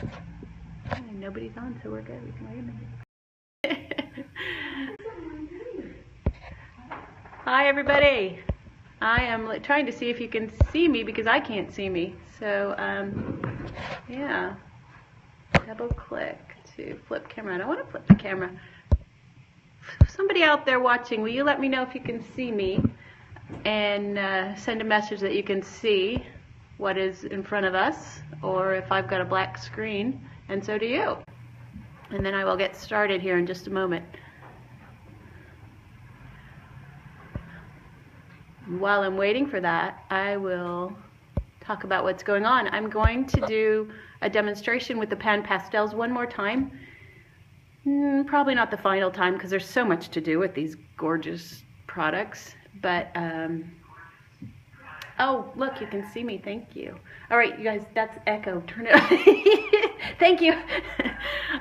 And nobody's on, so we're good. We can wait a minute. Hi, everybody. I am trying to see if you can see me because I can't see me. So, yeah. Double click to flip camera. I don't want to flip the camera. Somebody out there watching, will you let me know if you can see me? And send a message that you can see what is in front of us, or if I've got a black screen, and so do you. And then I will get started here in just a moment. While I'm waiting for that, I will talk about what's going on. I'm going to do a demonstration with the pan pastels one more time. Probably not the final time because there's so much to do with these gorgeous products. But, oh, look, you can see me. Thank you. All right, you guys, that's echo. Turn it on. Thank you.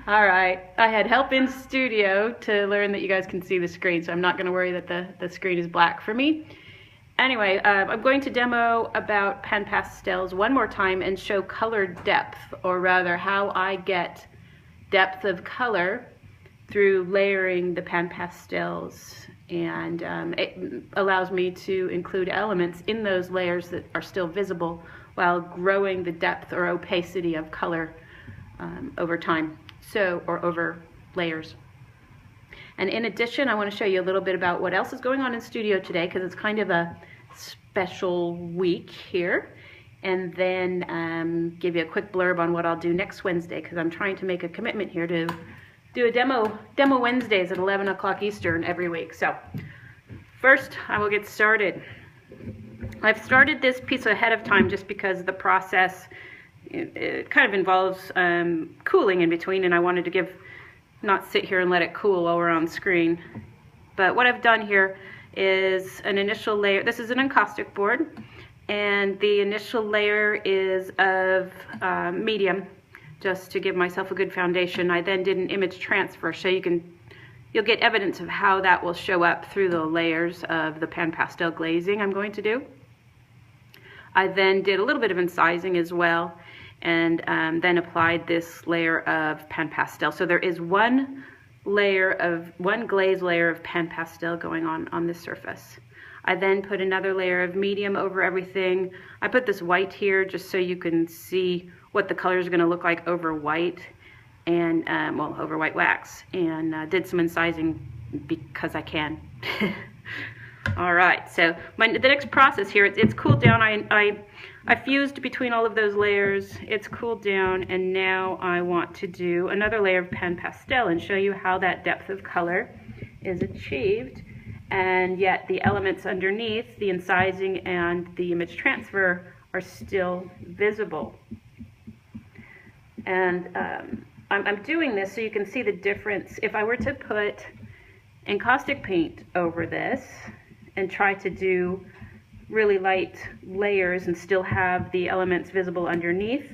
All right. I had help in studio to learn that you guys can see the screen, so I'm not going to worry that the screen is black for me. Anyway, I'm going to demo about pan pastels one more time and show color depth, or rather how I get depth of color through layering the pan pastels, and it allows me to include elements in those layers that are still visible while growing the depth or opacity of color over time, or over layers. And in addition, I want to show you a little bit about what else is going on in studio today, because it's kind of a special week here. And then give you a quick blurb on what I'll do next Wednesday, because I'm trying to make a commitment here to do a demo Wednesdays at 11 o'clock Eastern every week. So first, I will get started. I've started this piece ahead of time just because the process it kind of involves cooling in between, and I wanted to not sit here and let it cool while we're on screen. But what I've done here is an initial layer. This is an encaustic board, and the initial layer is of medium, just to give myself a good foundation. I then did an image transfer, so you'll get evidence of how that will show up through the layers of the pan pastel glazing I'm going to do. I then did a little bit of incising as well, and then applied this layer of pan pastel. So there is one glaze layer of pan pastel going on this surface. I then put another layer of medium over everything. I put this white here just so you can see what the color is going to look like over white, and well, over white wax, and did some incising because I can. All right, so the next process here, it's cooled down. I fused between all of those layers. It's cooled down, and now I want to do another layer of pan pastel and show you how that depth of color is achieved, and yet the elements underneath, the incising and the image transfer, are still visible. And I'm doing this so you can see the difference. If I were to put encaustic paint over this and try to do really light layers and still have the elements visible underneath,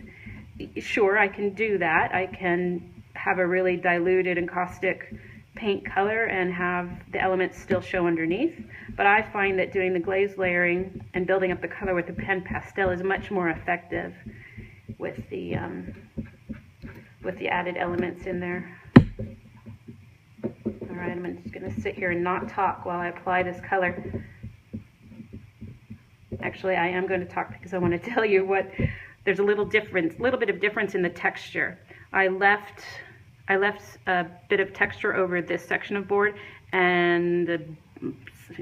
sure, I can do that. I can have a really diluted encaustic paint color and have the elements still show underneath, but I find that doing the glaze layering and building up the color with the pan pastel is much more effective with the added elements in there. All right, I'm just going to sit here and not talk while I apply this color. Actually, I am going to talk because I want to tell you there's a little bit of difference in the texture. I left a bit of texture over this section of board, and a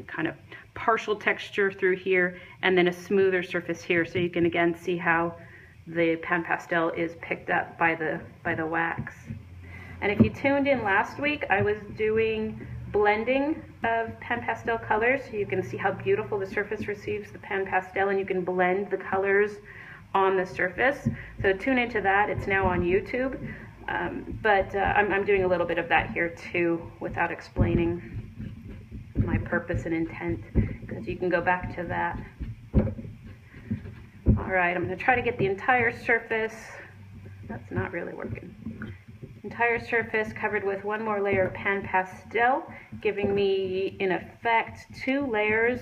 kind of partial texture through here, and then a smoother surface here, so you can again see how the pan pastel is picked up by the wax. And if you tuned in last week, I was doing blending of pan pastel colors, so you can see how beautiful the surface receives the pan pastel, and you can blend the colors on the surface. So tune into that. It's now on YouTube. I'm doing a little bit of that here too, without explaining my purpose and intent, because you can go back to that. All right, I'm going to try to get the entire surface. That's not really working. Entire surface covered with one more layer of pan pastel, giving me, in effect, 2 layers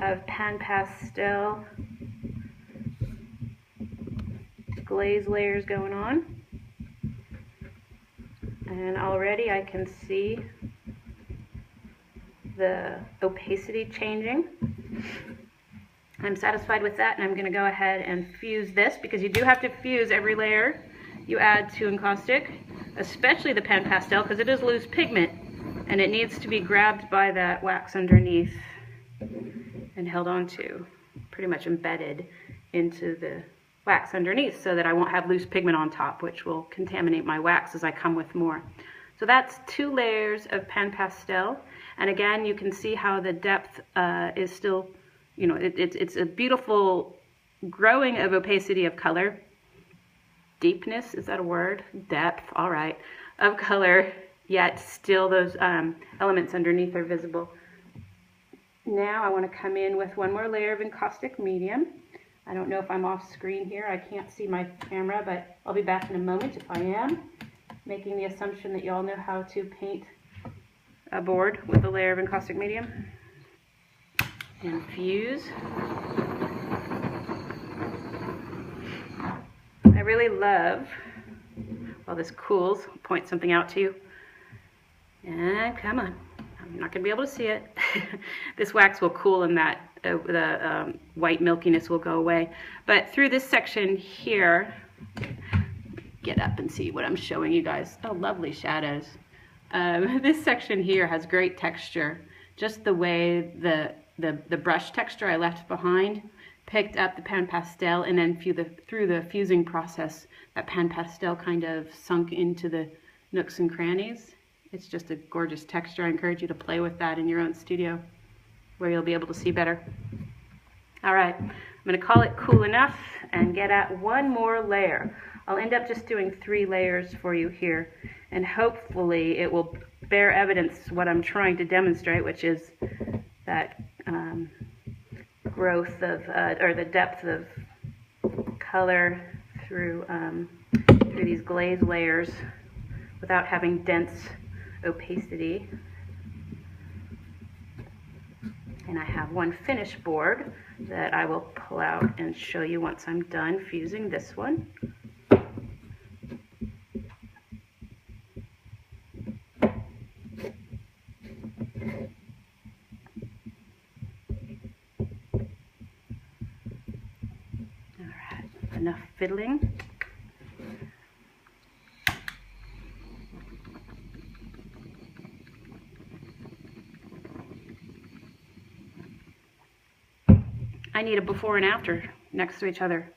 of pan pastel glaze layers going on. And already I can see the opacity changing. I'm satisfied with that, and I'm going to go ahead and fuse this, because you do have to fuse every layer you add to Encaustic, especially the panpastel, because it is loose pigment and it needs to be grabbed by that wax underneath and held onto, pretty much embedded into the wax underneath, so that I won't have loose pigment on top, which will contaminate my wax as I come with more. So that's 2 layers of panpastel, and again you can see how the depth is still, you know, it's a beautiful growing of opacity of color. Deepness, is that a word? Depth, all right, of color, yet still those elements underneath are visible. Now I want to come in with one more layer of encaustic medium. I don't know if I'm off screen here. I can't see my camera, but I'll be back in a moment if I am, making the assumption that you all know how to paint a board with a layer of encaustic medium. And fuse. I really love, while this cools, I'll point something out to you. And come on, I'm not going to be able to see it. This wax will cool and that the white milkiness will go away. But through this section here, get up and see what I'm showing you guys. Oh, lovely shadows. This section here has great texture. Just the way the brush texture I left behind picked up the panpastel, and then through the fusing process, that panpastel kind of sunk into the nooks and crannies. It's just a gorgeous texture. I encourage you to play with that in your own studio, where you'll be able to see better. All right, I'm going to call it cool enough and get at one more layer. I'll end up just doing 3 layers for you here, and hopefully it will bear evidence what I'm trying to demonstrate, which is that growth of, or the depth of color through these glaze layers without having dense opacity. And I have one finished board that I will pull out and show you once I'm done fusing this one. Alright, enough fiddling. I need a before and after next to each other.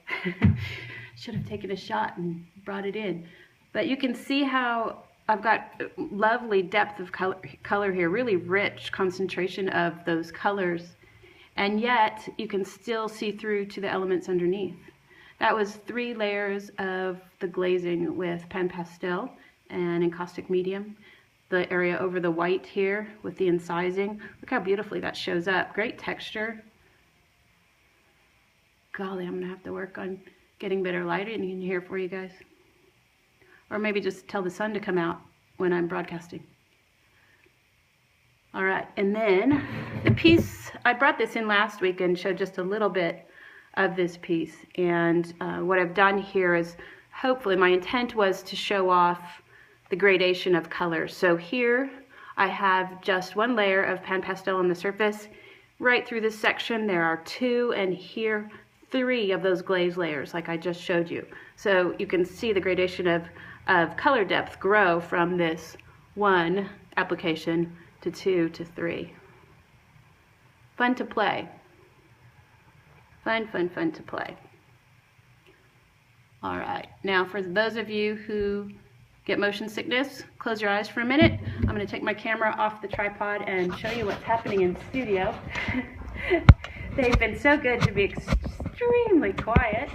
Should have taken a shot and brought it in. But you can see how I've got lovely depth of color here, really rich concentration of those colors, and yet you can still see through to the elements underneath. That was 3 layers of the glazing with panpastel and encaustic medium. The area over the white here with the incising. Look how beautifully that shows up. Great texture. Golly, I'm going to have to work on getting better lighting here for you guys. Or maybe just tell the sun to come out when I'm broadcasting. All right, and then the piece, I brought this in last week and showed just a little bit of this piece. And what I've done here is, hopefully my intent was to show off the gradation of colors. So here I have just 1 layer of panpastel on the surface. Right through this section there are 2, and here 3 of those glaze layers like I just showed you. So you can see the gradation of color depth grow from this 1 application to 2 to 3. Fun to play. Fun, fun, fun to play. All right, now for those of you who get motion sickness, close your eyes for a minute. I'm going to take my camera off the tripod and show you what's happening in studio. They've been so good to be extremely quiet.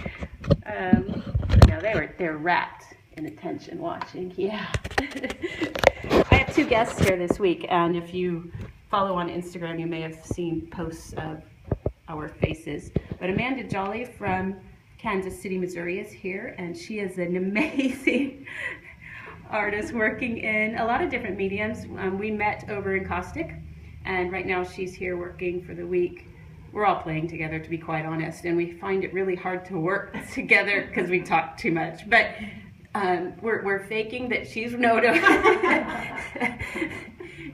No, they're rapt in attention watching. Yeah. I have 2 guests here this week, and if you follow on Instagram, you may have seen posts of our faces. But Amanda Jolly from Kansas City, Missouri is here, and she is an amazing artist working in a lot of different mediums. We met over Encaustic, and right now she's here working for the week we're all playing together, to be quite honest, and we find it really hard to work together because we talk too much. But we're faking that she's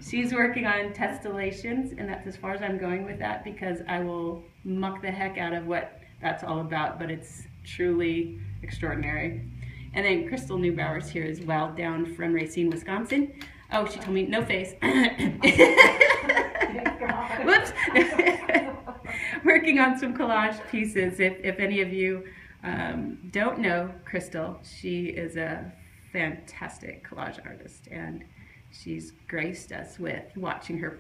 she's working on testellations, and that's as far as I'm going with that, because I will muck the heck out of what that's all about, but it's truly extraordinary. And then Crystal Neubauer's here as well, down from Racine, Wisconsin. Oh, she told me no face. Whoops. Working on some collage pieces. If any of you don't know Crystal, she is a fantastic collage artist, and she's graced us with watching her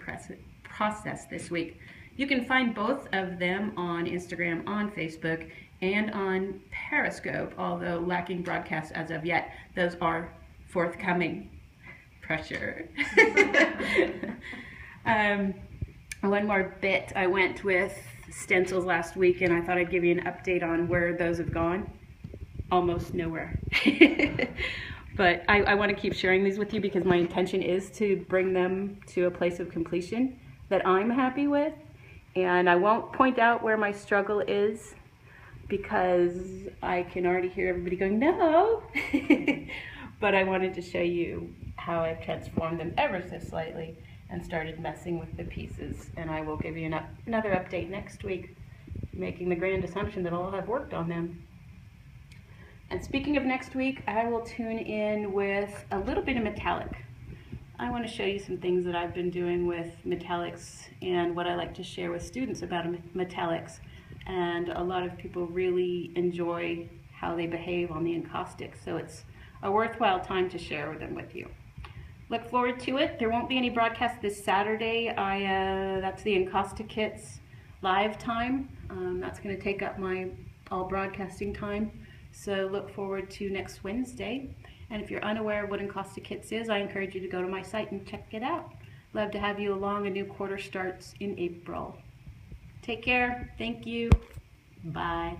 process this week. You can find both of them on Instagram, on Facebook, and on Periscope, although lacking broadcast as of yet. Those are forthcoming. Pressure. One more bit. I went with stencils last week, and I thought I'd give you an update on where those have gone. Almost nowhere. But I want to keep sharing these with you because my intention is to bring them to a place of completion that I'm happy with. And I won't point out where my struggle is because I can already hear everybody going, no. But I wanted to show you how I've transformed them ever so slightly and started messing with the pieces. And I will give you another update next week, making the grand assumption that I'll have worked on them. And speaking of next week, I will tune in with a little bit of metallic. I want to show you some things that I've been doing with metallics and what I like to share with students about metallics. And a lot of people really enjoy how they behave on the encaustic, so it's a worthwhile time to share them with you. Look forward to it. There won't be any broadcast this Saturday. That's the Encaustic Kits live time. That's going to take up my all broadcasting time. So look forward to next Wednesday. And if you're unaware of what Encaustic Kits is, I encourage you to go to my site and check it out. Love to have you along. A new quarter starts in April. Take care. Thank you. Bye.